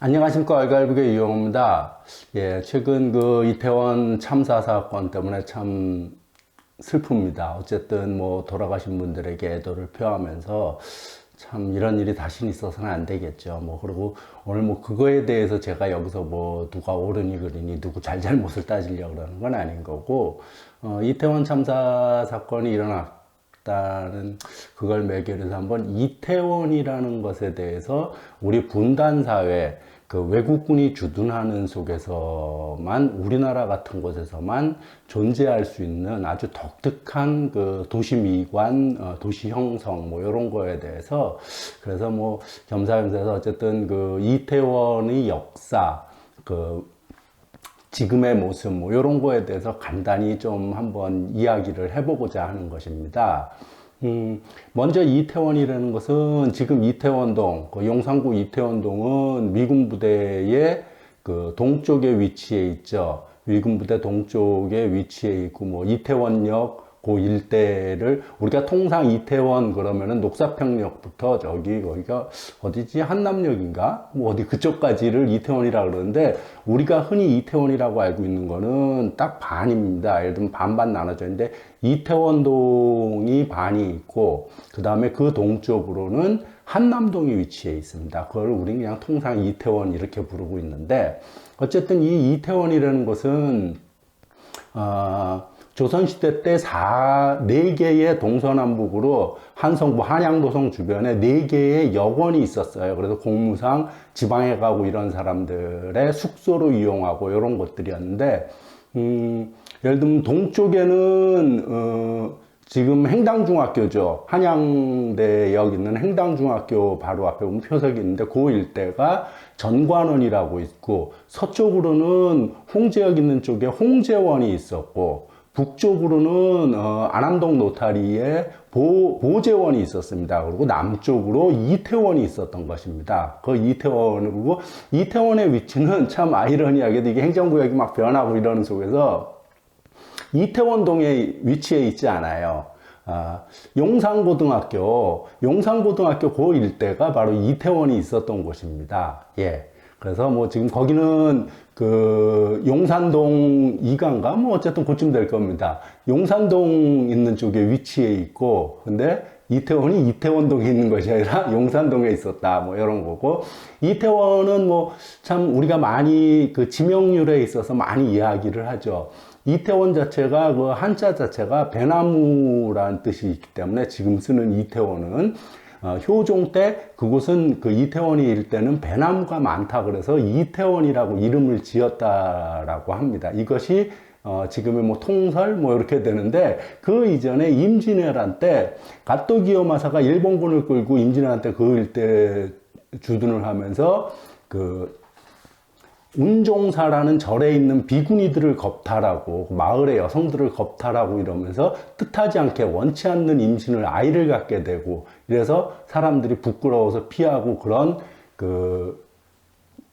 안녕하십니까. 알갈국의 이용호입니다. 예, 최근 그 이태원 참사 사건 때문에 참 슬픕니다. 어쨌든 뭐 돌아가신 분들에게 애도를 표하면서 참 이런 일이 다시는 있어서는 안 되겠죠. 뭐 그리고 오늘 뭐 그거에 대해서 제가 여기서 뭐 누가 옳으니 그르니 누구 잘잘못을 따지려고 그러는 건 아닌 거고, 이태원 참사 사건이 일어났다는 그걸 매개로 해서 한번 이태원이라는 것에 대해서 우리 분단사회, 그 외국군이 주둔하는 속에서만, 우리나라 같은 곳에서만 존재할 수 있는 아주 독특한 그 도시 미관, 도시 형성, 뭐 이런 거에 대해서, 그래서 뭐 겸사겸사해서 어쨌든 그 이태원의 역사, 그 지금의 모습, 뭐 이런 거에 대해서 간단히 좀 한번 이야기를 해보고자 하는 것입니다. 먼저 이태원이라는 것은 지금 이태원동, 그 용산구 이태원동은 미군 부대의 그 동쪽에 위치해 있죠. 미군 부대 동쪽에 위치해 있고, 뭐 이태원역 그 일대를 우리가 통상 이태원 그러면은 녹사평역부터 저기 거기가 어디지, 한남역인가 뭐 어디 그쪽까지를 이태원이라 그러는데, 우리가 흔히 이태원이라고 알고 있는 거는 딱 반입니다. 예를 들면 반반 나눠져 있는데 이태원동이 반이 있고, 그 다음에 그 동쪽으로는 한남동이 위치해 있습니다. 그걸 우리는 그냥 통상 이태원 이렇게 부르고 있는데, 어쨌든 이 이태원이라는 것은 조선시대 때 4개의 동서남북으로 한성부, 한양도성 주변에 4개의 역원이 있었어요. 그래서 공무상 지방에 가고 이런 사람들의 숙소로 이용하고 이런 것들이었는데, 예를 들면 동쪽에는 지금 행당중학교죠. 한양대역 있는 행당중학교 바로 앞에 보면 표석이 있는데 그 일대가 전관원이라고 있고, 서쪽으로는 홍제역 있는 쪽에 홍제원이 있었고, 북쪽으로는 안암동 노타리에 보제원이 있었습니다. 그리고 남쪽으로 이태원이 있었던 것입니다. 그 이태원이고, 이태원의 위치는 참 아이러니하게도 이게 행정구역이 막 변하고 이러는 속에서 이태원동에 위치해 있지 않아요. 용산고등학교 그 일대가 바로 이태원이 있었던 곳입니다. 예. 그래서 뭐 지금 거기는 그 용산동 2가인가 뭐 어쨌든 그쯤 될 겁니다. 용산동 있는 쪽에 위치해 있고, 근데 이태원이 이태원동에 있는 것이 아니라 용산동에 있었다, 뭐 이런 거고, 이태원은 뭐 참 우리가 많이 그 지명률에 있어서 많이 이야기를 하죠. 이태원 자체가 그 한자 자체가 배나무라는 뜻이 있기 때문에 지금 쓰는 이태원은 효종 때 그곳은 그 이태원이 일때는 배나무가 많다 그래서 이태원이라고 이름을 지었다라고 합니다. 이것이 지금의 뭐 통설 뭐 이렇게 되는데, 그 이전에 임진왜란 때 갓도기요마사가 일본군을 끌고 임진왜란 때 그 일대 주둔을 하면서 그 운종사라는 절에 있는 비구니들을 겁탈하고 마을의 여성들을 겁탈하고 이러면서 뜻하지 않게 원치 않는 임신을 아이를 갖게 되고, 이래서 사람들이 부끄러워서 피하고, 그런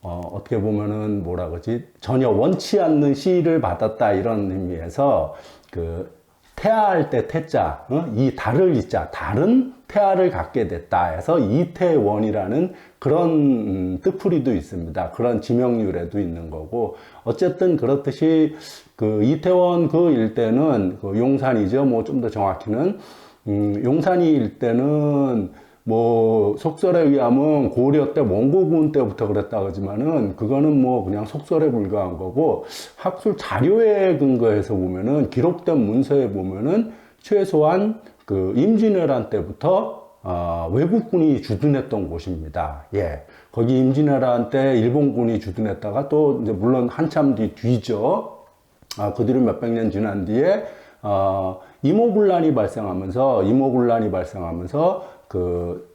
어떻게 보면은 뭐라 그러지, 전혀 원치 않는 시를 받았다 이런 의미에서 그 태아할 때 태자, 이 달을 이자, 달은 태아를 갖게 됐다 해서 이태원이라는 그런 뜻풀이도 있습니다. 그런 지명률에도 있는 거고, 어쨌든 그렇듯이 그 이태원 그 일대는 그 용산이죠. 뭐 좀 더 정확히는 용산이 일대는 뭐 속설에 의하면 고려 때 원고군 때부터 그랬다 그러지만은 그거는 뭐 그냥 속설에 불과한 거고, 학술 자료에 근거해서 보면은 기록된 문서에 보면은 최소한 그 임진왜란 때부터 외국군이 주둔했던 곳입니다. 예. 거기 임진왜란 때 일본군이 주둔했다가 또 이제 물론 한참 뒤죠. 그 뒤로 몇백 년 지난 뒤에 이모군란이 발생하면서 그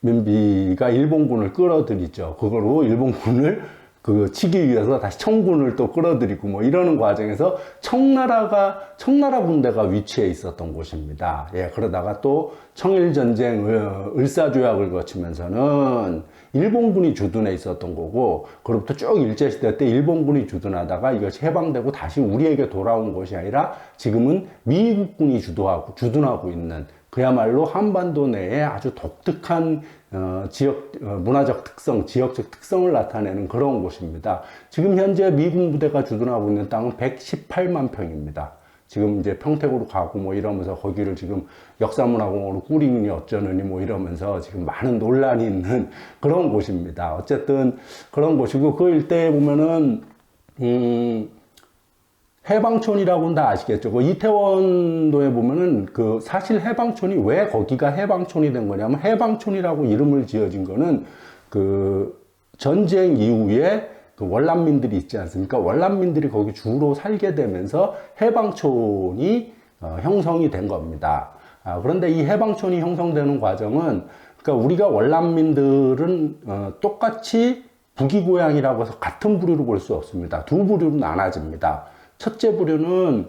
민비가 일본군을 끌어들이죠. 그거로 일본군을 그 치기 위해서 다시 청군을 또 끌어들이고 뭐 이러는 과정에서 청나라 군대가 위치해 있었던 곳입니다. 예, 그러다가 또 청일전쟁 을사조약을 거치면서는 일본군이 주둔해 있었던 거고, 그로부터 쭉 일제시대 때 일본군이 주둔하다가 이것이 해방되고 다시 우리에게 돌아온 것이 아니라 지금은 미국군이 주둔하고 있는 그야말로 한반도 내에 아주 독특한 문화적 특성, 지역적 특성을 나타내는 그런 곳입니다. 지금 현재 미군 부대가 주둔하고 있는 땅은 118만 평입니다. 지금 이제 평택으로 가고 뭐 이러면서 거기를 지금 역사문화공원으로 꾸리니 어쩌느니 뭐 이러면서 지금 많은 논란이 있는 그런 곳입니다. 어쨌든 그런 곳이고, 그 일대에 보면은 해방촌이라고는 다 아시겠죠. 그 이태원도에 보면은 그 사실 해방촌이 왜 거기가 해방촌이 된 거냐면, 해방촌이라고 이름을 지어진 거는 그 전쟁 이후에 그 월남민들이 있지 않습니까? 월남민들이 거기 주로 살게 되면서 해방촌이 형성이 된 겁니다. 그런데 이 해방촌이 형성되는 과정은, 그러니까 우리가 월남민들은 똑같이 부귀고양이라고 해서 같은 부류로 볼 수 없습니다. 두 부류로 나눠집니다. 첫째 부류는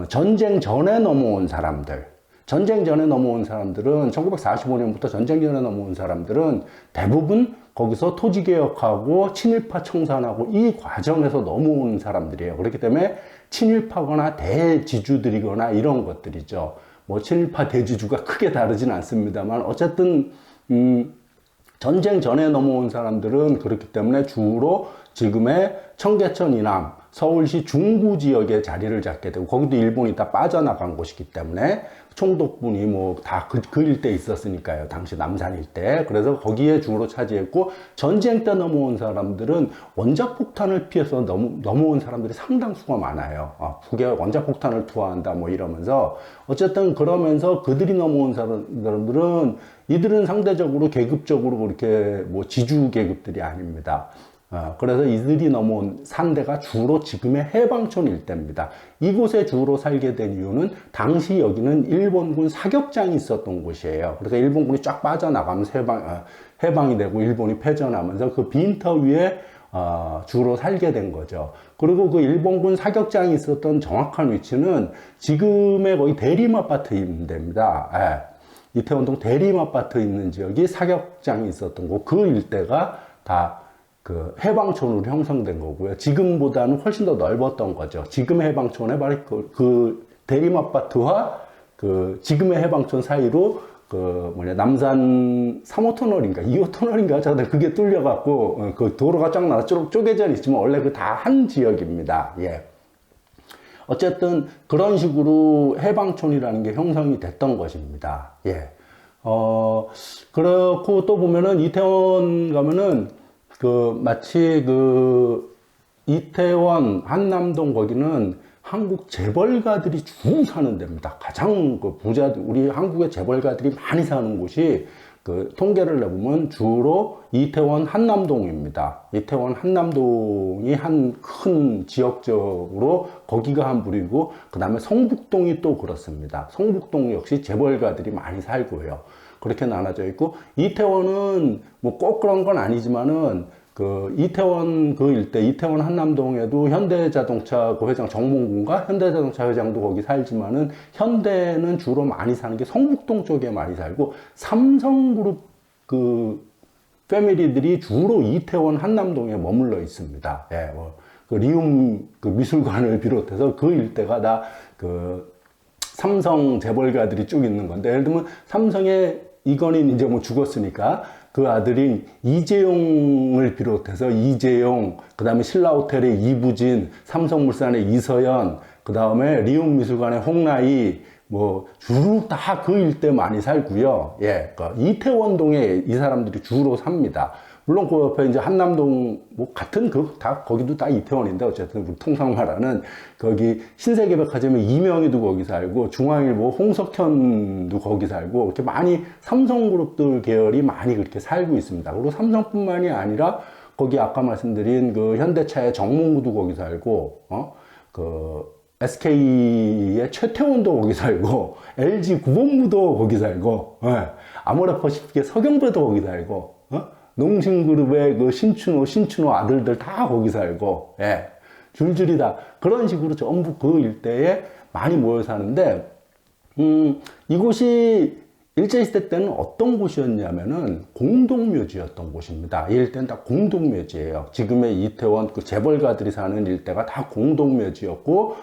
전쟁 전에 넘어온 사람들. 전쟁 전에 넘어온 사람들은 1945년부터 전쟁 전에 넘어온 사람들은 대부분 거기서 토지개혁하고 친일파 청산하고 이 과정에서 넘어온 사람들이에요. 그렇기 때문에 친일파거나 대지주들이거나 이런 것들이죠. 뭐 친일파 대지주가 크게 다르진 않습니다만, 어쨌든 전쟁 전에 넘어온 사람들은 그렇기 때문에 주로 지금의 청계천 이남, 서울시 중구 지역에 자리를 잡게 되고, 거기도 일본이 다 빠져나간 곳이기 때문에 총독분이 뭐 다 그 일대에 있었으니까요. 당시 남산 일대. 그래서 거기에 주로 차지했고, 전쟁 때 넘어온 사람들은 원자폭탄을 피해서 넘어온 사람들이 상당수가 많아요. 북에 원자폭탄을 투하한다 뭐 이러면서, 어쨌든 그러면서 그들이 넘어온 사람들은, 이들은 상대적으로 계급적으로 그렇게 뭐 지주 계급들이 아닙니다. 그래서 이들이 넘어온 산대가 주로 지금의 해방촌 일대입니다. 이곳에 주로 살게 된 이유는 당시 여기는 일본군 사격장이 있었던 곳이에요. 그래서 일본군이 쫙 빠져나가면서 해방이 되고 일본이 패전하면서 그 빈터 위에 주로 살게 된 거죠. 그리고 그 일본군 사격장이 있었던 정확한 위치는 지금의 거의 대림아파트 있는 데입니다. 이태원동 대림아파트 있는 지역이 사격장이 있었던 곳, 그 일대가 다 그 해방촌으로 형성된 거고요. 지금보다는 훨씬 더 넓었던 거죠. 지금의 해방촌에 바로 그 대림아파트와 그 지금의 해방촌 사이로 남산 3호 터널인가 2호 터널인가 그게 뚫려갖고 그 도로가 쫙 나와 쪼개져 있지만 원래 그 다 한 지역입니다. 예. 어쨌든 그런 식으로 해방촌이라는 게 형성이 됐던 것입니다. 예. 그렇고 또 보면은 이태원 가면은 마치 이태원, 한남동 거기는 한국 재벌가들이 주로 사는 데입니다. 가장 우리 한국의 재벌가들이 많이 사는 곳이 통계를 내보면 주로 이태원 한남동입니다. 이태원 한남동이 한 큰 지역적으로 거기가 한 부류고, 그 다음에 성북동이 또 그렇습니다. 성북동 역시 재벌가들이 많이 살고요. 그렇게 나눠져 있고, 이태원은 뭐 꼭 그런 건 아니지만은 이태원 일대, 이태원 한남동에도 현대자동차 회장 정몽군과 현대자동차 회장도 거기 살지만은, 현대는 주로 많이 사는 게 성북동 쪽에 많이 살고, 삼성그룹 패밀리들이 주로 이태원 한남동에 머물러 있습니다. 예, 리움 미술관을 비롯해서 그 일대가 다 삼성 재벌가들이 쭉 있는 건데, 예를 들면 삼성의 이건희 이제 뭐 죽었으니까 그 아들인 이재용을 비롯해서 이재용, 그 다음에 신라호텔의 이부진, 삼성물산의 이서연, 그 다음에 리움미술관의 홍라희, 뭐 주로 다 그 일대 많이 살고요. 예, 이태원동에 이 사람들이 주로 삽니다. 물론 그 옆에 이제 한남동 뭐 같은 거기도 다 이태원인데, 어쨌든 우리 통상 말하는 거기 신세계백화점에 이명희도 거기 살고, 중앙일보 홍석현도 거기 살고, 이렇게 많이 삼성그룹들 계열이 많이 그렇게 살고 있습니다. 그리고 삼성뿐만이 아니라 거기 아까 말씀드린 현대차의 정몽구도 거기 살고, SK의 최태원도 거기 살고, LG 구본무도 거기 살고, 예. 아모레퍼시픽의 서경배도 거기 살고, 농심그룹의 신춘호 아들들 다 거기 살고, 예. 줄줄이 다 그런 식으로 전부 그 일대에 많이 모여 사는데, 이곳이 일제시대 때는 어떤 곳이었냐면은 공동묘지였던 곳입니다. 이 일대는 다 공동묘지예요. 지금의 이태원 재벌가들이 사는 일대가 다 공동묘지였고,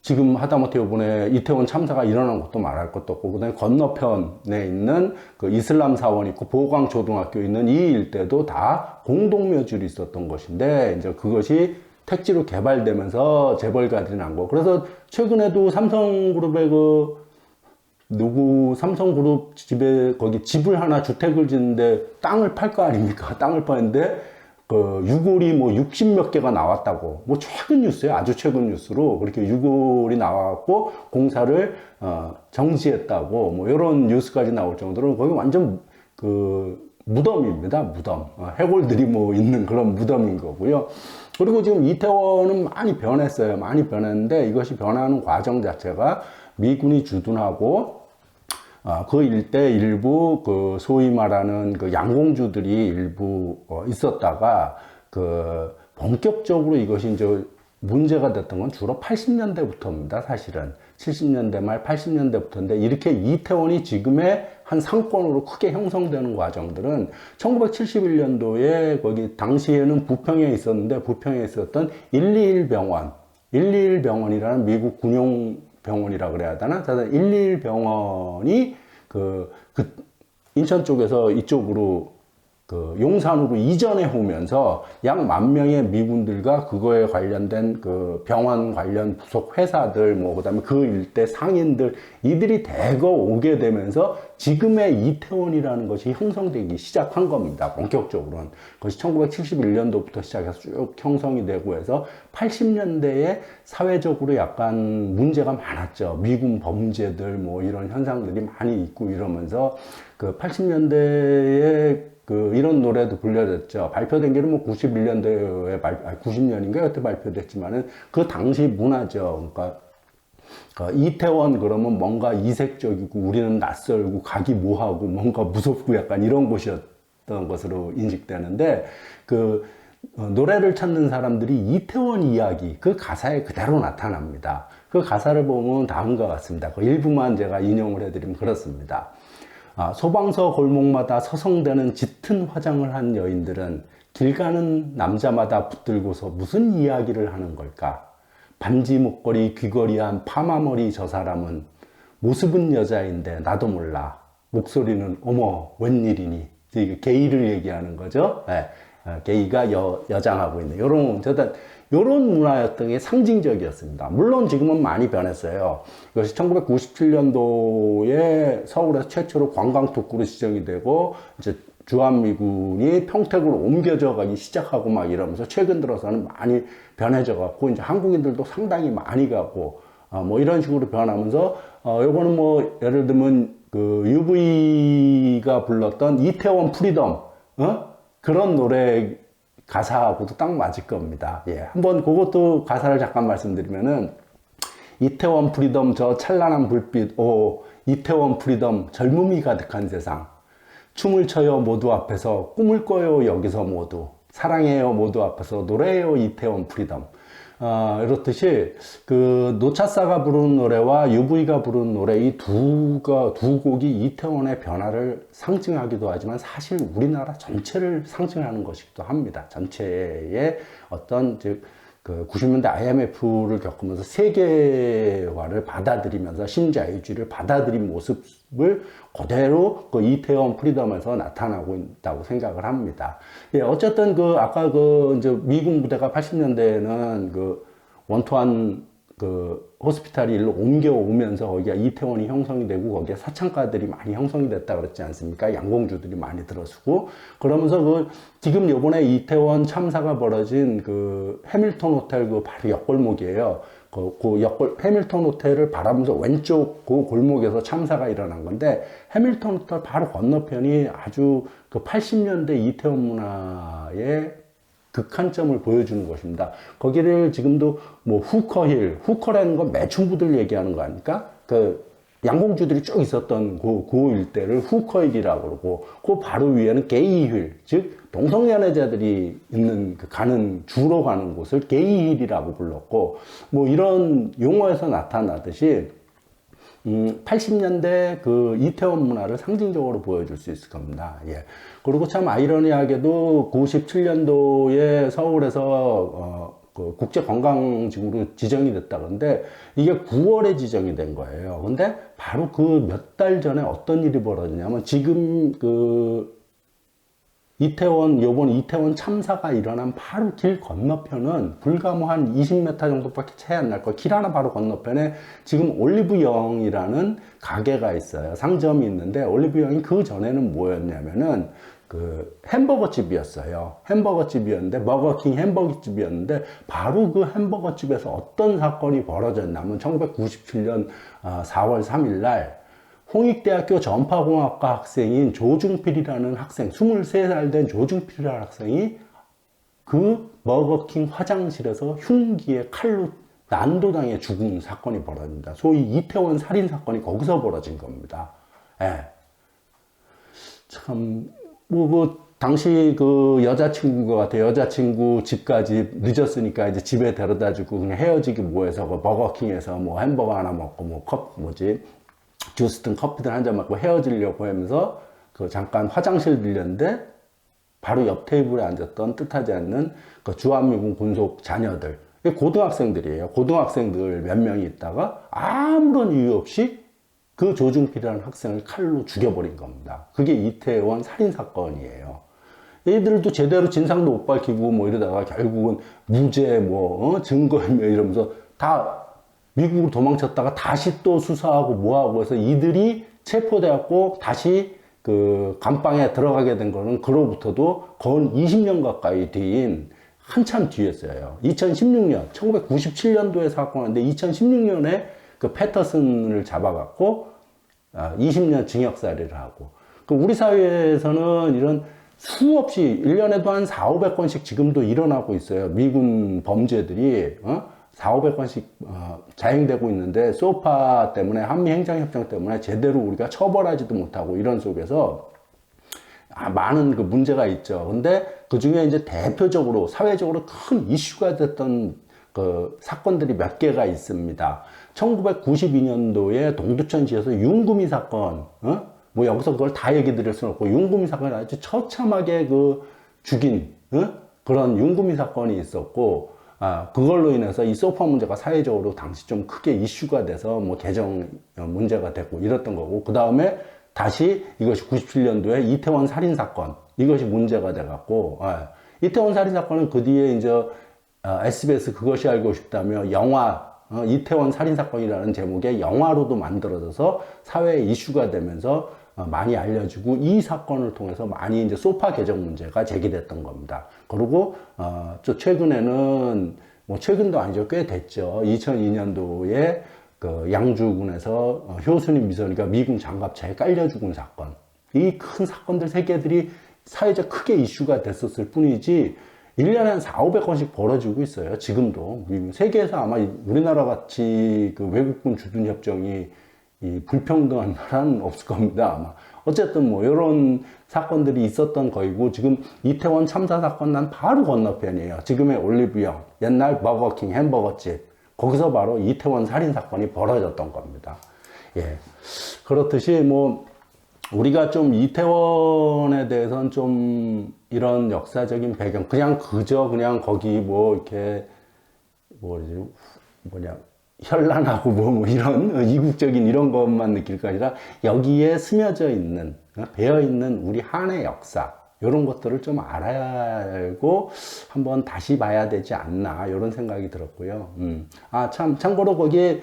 지금 하다못해 이번에 이태원 참사가 일어난 것도 말할 것도 없고, 그 다음에 건너편에 있는 그 이슬람 사원 있고 보강 초등학교 있는 이 일대도 다 공동묘지로 있었던 것인데, 이제 그것이 택지로 개발되면서 재벌가들이 난 거. 그래서 최근에도 삼성그룹의 삼성그룹 집에 거기 집을 하나 주택을 짓는데 땅을 팔 거 아닙니까? 땅을 파는데 유골이 뭐 60몇 개가 나왔다고. 뭐 최근 뉴스예요. 아주 최근 뉴스로 그렇게 유골이 나왔고 공사를 정지했다고. 뭐 이런 뉴스까지 나올 정도로 거기 완전 무덤입니다. 무덤. 해골들이 뭐 있는 그런 무덤인 거고요. 그리고 지금 이태원은 많이 변했어요. 많이 변했는데 이것이 변하는 과정 자체가 미군이 주둔하고 그 일대 일부 소위 말하는 양공주들이 일부 있었다가 본격적으로 이것이 이제 문제가 됐던 건 주로 80년대부터입니다. 사실은 70년대 말 80년대부터인데, 이렇게 이태원이 지금의 한 상권으로 크게 형성되는 과정들은 1971년도에 거기 당시에는 부평에 있었는데, 부평에 있었던 121병원, 121병원이라는 미국 군용 병원이라 그래야 되나? 121병원이 인천 쪽에서 이쪽으로 용산으로 이전해 오면서 약 10,000명의 미군들과 그거에 관련된 병원 관련 부속 회사들, 그다음에 그 일대 상인들, 이들이 대거 오게 되면서 지금의 이태원이라는 것이 형성되기 시작한 겁니다. 본격적으로는. 그것이 1971년도부터 시작해서 쭉 형성이 되고 해서 80년대에 사회적으로 약간 문제가 많았죠. 미군 범죄들, 이런 현상들이 많이 있고 이러면서 80년대에 이런 노래도 불려졌죠. 발표된 게는 91년도에 90년인가 그때 발표됐지만은 그 당시 문화죠. 그러니까 이태원 그러면 뭔가 이색적이고 우리는 낯설고 가기 뭐하고 뭔가 무섭고 약간 이런 곳이었던 것으로 인식되는데, 노래를 찾는 사람들이 이태원 이야기 그 가사에 그대로 나타납니다. 그 가사를 보면 다음과 같습니다. 그 일부만 제가 인용을 해드리면 그렇습니다. 소방서 골목마다 서성대는 짙은 화장을 한 여인들은 길 가는 남자마다 붙들고서 무슨 이야기를 하는 걸까? 반지 목걸이 귀걸이한 파마머리 저 사람은 모습은 여자인데 나도 몰라. 목소리는 어머 웬일이니? 이게 게이를 얘기하는 거죠. 네. 게이가 여장하고 있는 요런 문화였던 게 상징적이었습니다. 물론 지금은 많이 변했어요. 이것이 1997년도에 서울에서 최초로 관광특구로 지정이 되고, 이제 주한미군이 평택으로 옮겨져 가기 시작하고 막 이러면서 최근 들어서는 많이 변해져 갖고, 이제 한국인들도 상당히 많이 가고, 이런 식으로 변하면서, 요거는 예를 들면, UV가 불렀던 이태원 프리덤, 그런 노래 가사하고도 딱 맞을 겁니다. 예. 한번 그것도 가사를 잠깐 말씀드리면은, 이태원 프리덤 저 찬란한 불빛, 이태원 프리덤 젊음이 가득한 세상. 춤을 춰요 모두 앞에서, 꿈을 꿔요 여기서 모두. 사랑해요 모두 앞에서, 노래해요 이태원 프리덤. 이렇듯이 노차사가 부르는 노래와 UV가 부르는 노래, 이 두 곡이 이태원의 변화를 상징하기도 하지만 사실 우리나라 전체를 상징하는 것이기도 합니다. 전체의 어떤 90년대 IMF를 겪으면서 세계화를 받아들이면서 신자유주의를 받아들인 모습을 그대로 이태원 프리덤에서 나타나고 있다고 생각을 합니다. 예, 어쨌든 아까 이제 미군 부대가 80년대에는 원토한 호스피탈이 일로 옮겨오면서 거기가 이태원이 형성이 되고 거기에 사창가들이 많이 형성이 됐다 그랬지 않습니까? 양공주들이 많이 들어서고, 그러면서 지금 요번에 이태원 참사가 벌어진 해밀턴 호텔 바로 옆골목이에요. 해밀턴 호텔을 바라보면서 왼쪽 골목에서 참사가 일어난 건데, 해밀턴 호텔 바로 건너편이 아주 80년대 이태원 문화의 극한점을 보여주는 것입니다. 거기를 지금도 후커라는 건 매춘부들 얘기하는 거 아닙니까? 양공주들이 쭉 있었던 그 일대를 후커힐이라고 그러고, 그 바로 위에는 게이힐, 즉 동성연애자들이 주로 가는 곳을 게이힐이라고 불렀고, 이런 용어에서 나타나듯이 80년대 이태원 문화를 상징적으로 보여줄 수 있을 겁니다. 예. 그리고 참 아이러니하게도 97년도에 서울에서 그 국제관광지구로 지정이 됐다. 그런데 이게 9월에 지정이 된 거예요. 근데 바로 그 몇 달 전에 어떤 일이 벌어지냐면 지금 그 요번 이태원 참사가 일어난 바로 길 건너편은 불과 뭐 한 20m 정도밖에 차이 안 날 거예요. 길 하나 바로 건너편에 지금 올리브영이라는 가게가 있어요. 상점이 있는데 올리브영이 그 전에는 뭐였냐면은 그 햄버거 집이었어요. 햄버거 집이었는데 버거킹 햄버거 집이었는데 바로 그 햄버거 집에서 어떤 사건이 벌어졌냐면 1997년 4월 3일 날 홍익대학교 전파공학과 학생인 조중필이라는 학생, 23살 된 조중필이라는 학생이 그 버거킹 화장실에서 흉기에 칼로 난도당해 죽은 사건이 벌어집니다. 소위 이태원 살인 사건이 거기서 벌어진 겁니다. 예. 참, 당시 그 여자친구가 같아요. 여자친구 집까지 늦었으니까 이제 집에 데려다 주고 그냥 헤어지기 뭐해서 그 버거킹에서 뭐 햄버거 하나 먹고 주스든 커피든 한 잔 먹고 헤어지려고 하면서 그 잠깐 화장실 들렸는데 바로 옆 테이블에 앉았던 뜻하지 않는 그 주한미군 군속 자녀들, 고등학생들이에요. 고등학생들 몇 명이 있다가 아무런 이유 없이 그 조중필이라는 학생을 칼로 죽여버린 겁니다. 그게 이태원 살인사건이에요. 얘들도 제대로 진상도 못 밝히고 뭐 이러다가 결국은 무죄 증거인멸 이러면서 다 미국으로 도망쳤다가 다시 또 수사하고 뭐하고 해서 이들이 체포되었고 다시 그 감방에 들어가게 된 거는 그로부터도 거의 20년 가까이 뒤인 한참 뒤였어요. 2016년, 1997년도에 사건인데 2016년에 그 패터슨을 잡아갖고 20년 징역살이를 하고, 그 우리 사회에서는 이런 수없이 1년에도 한 4,500건씩 지금도 일어나고 있어요. 미군 범죄들이 4,500건씩 자행되고 있는데 소파 때문에, 한미 행정협정 때문에 제대로 우리가 처벌하지도 못하고 이런 속에서 많은 그 문제가 있죠. 근데 그 중에 이제 대표적으로 사회적으로 큰 이슈가 됐던 그 사건들이 몇 개가 있습니다. 1992년도에 동두천시에서 윤구미 사건, 뭐 여기서 그걸 다 얘기 드릴 수는 없고, 윤구미 사건이 아주 처참하게 그 죽인, 그런 윤구미 사건이 있었고, 그걸로 인해서 이 소파 문제가 사회적으로 당시 좀 크게 이슈가 돼서 뭐 개정 문제가 됐고 이랬던 거고, 그 다음에 다시 이것이 97년도에 이태원 살인사건, 이것이 문제가 돼갖고, 이태원 살인사건은 그 뒤에 이제 SBS 그것이 알고 싶다며 영화, 이태원 살인사건이라는 제목의 영화로도 만들어져서 사회에 이슈가 되면서 많이 알려지고, 이 사건을 통해서 많이 이제 소파 개정 문제가 제기됐던 겁니다. 그리고 또 최근에는, 뭐 최근도 아니죠, 꽤 됐죠. 2002년도에 그 양주군에서 효순이 미선이가 미군 장갑차에 깔려 죽은 사건, 이 큰 사건들 세 개들이 사회적 크게 이슈가 됐었을 뿐이지 1년에 한 4,500건씩 벌어지고 있어요. 지금도. 세계에서 아마 우리나라 같이 그 외국군 주둔 협정이 이 불평등한 나라는 없을 겁니다, 아마. 어쨌든 뭐 이런 사건들이 있었던 거이고, 지금 이태원 참사 사건 난 바로 건너편이에요. 지금의 올리브영, 옛날 버거킹 햄버거집, 거기서 바로 이태원 살인 사건이 벌어졌던 겁니다. 예. 그렇듯이 뭐 우리가 좀 이태원에 대해서는 좀 이런 역사적인 배경, 그냥 거기 뭐 이렇게 현란하고 뭐 이런 이국적인 이런 것만 느낄 거 아니라 여기에 스며져 있는, 배어 있는 우리 한의 역사, 이런 것들을 좀 알고 한번 다시 봐야 되지 않나, 이런 생각이 들었고요. 참고로 거기에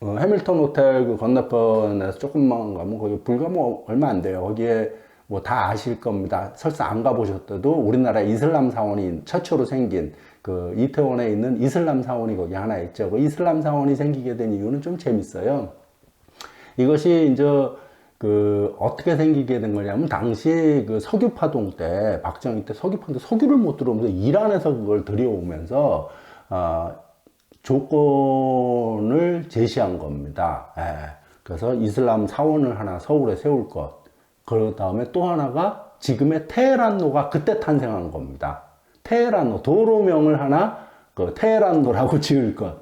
해밀턴 호텔 그 건너편에서 조금만 가면 거기 불과 뭐 얼마 안 돼요. 거기에 뭐 다 아실 겁니다. 설사 안 가보셨더라도 우리나라 이슬람 사원이 최초로 생긴 그 이태원에 있는 이슬람 사원이 거기 하나 있죠. 그 이슬람 사원이 생기게 된 이유는 좀 재밌어요. 이것이 이제 어떻게 생기게 된 거냐면, 당시 그 석유파동 때, 박정희 때 석유파동 때 석유를 못 들어오면서 이란에서 그걸 들여오면서, 조건을 제시한 겁니다. 그래서 이슬람 사원을 하나 서울에 세울 것. 그 다음에 또 하나가 지금의 테헤란로가 그때 탄생한 겁니다. 테헤란로, 도로명을 하나, 테헤란로라고 지을 것.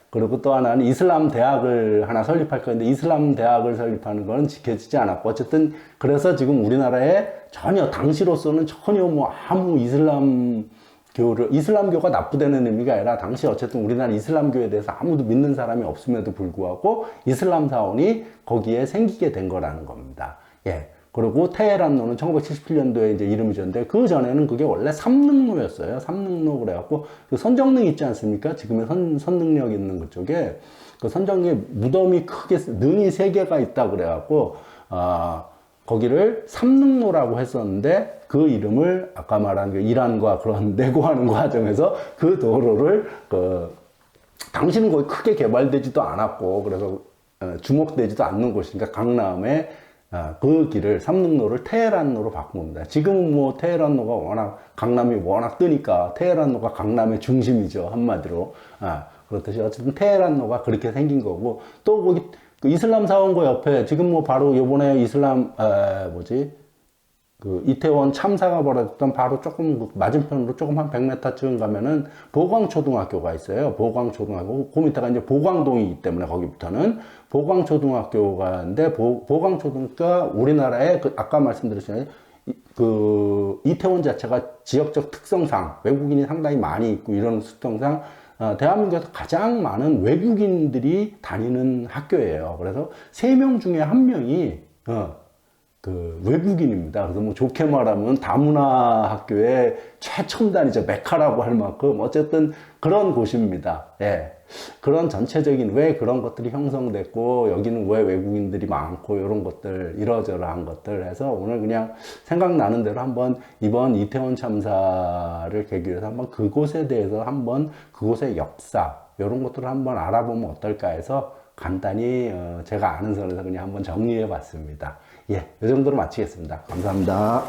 그리고 또 하나는 이슬람 대학을 하나 설립할 건데, 이슬람 대학을 설립하는 건 지켜지지 않았고, 어쨌든 그래서 지금 우리나라에 전혀 당시로서는 전혀 뭐 아무 이슬람 교를 이슬람교가 나쁘다는 의미가 아니라 당시 어쨌든 우리나라 이슬람교에 대해서 아무도 믿는 사람이 없음에도 불구하고 이슬람 사원이 거기에 생기게 된 거라는 겁니다. 예. 그리고 테헤란로는 1977년도에 이제 이름이 졌는데 그 전에는 그게 원래 삼능로였어요. 삼능로 그래갖고 그 선정릉 있지 않습니까? 지금의 선능력 있는 그쪽에 그 선정릉에 무덤이 크게 능이 3개가 있다 그래갖고 거기를 삼능로라고 했었는데 그 이름을 아까 말한 그 이란과 그런 내고하는 과정에서 그 도로를 당시는 거의 크게 개발되지도 않았고 그래서 주목되지도 않는 곳이니까 강남에 그 길을 삼능로를 테헤란로로 바꾼 겁니다. 지금은 뭐 테헤란로가 워낙 강남이 워낙 뜨니까 테헤란로가 강남의 중심이죠. 한마디로. 그렇듯이 어쨌든 테헤란로가 그렇게 생긴 거고 또 거기 그 이슬람 사원고 옆에 지금 뭐 바로 요번에 이슬람 그 이태원 참사가 벌어졌던 바로 조금 맞은편으로 조금 한 100m쯤 가면은 보광초등학교가 있어요. 보광초등학교. 그 밑에가 이제 보광동이기 때문에 거기부터는 보광초등학교가 있는데 보광초등학교가 우리나라의 그 아까 말씀드렸잖아요. 그 이태원 자체가 지역적 특성상 외국인이 상당히 많이 있고 이런 특성상 대한민국에서 가장 많은 외국인들이 다니는 학교예요. 그래서 3명 중에 1명이 그 외국인입니다. 그래서 뭐 좋게 말하면 다문화 학교의 최첨단이죠. 메카라고 할 만큼 어쨌든 그런 곳입니다. 예. 그런 전체적인 왜 그런 것들이 형성됐고 여기는 왜 외국인들이 많고 이런 것들 이러저러한 것들 해서 오늘 그냥 생각나는 대로 한번 이번 이태원 참사를 계기로 해서 한번 그곳에 대해서 한번 그곳의 역사 이런 것들을 한번 알아보면 어떨까 해서 간단히 제가 아는 선에서 그냥 한번 정리해 봤습니다. 예, 이 정도로 마치겠습니다. 감사합니다.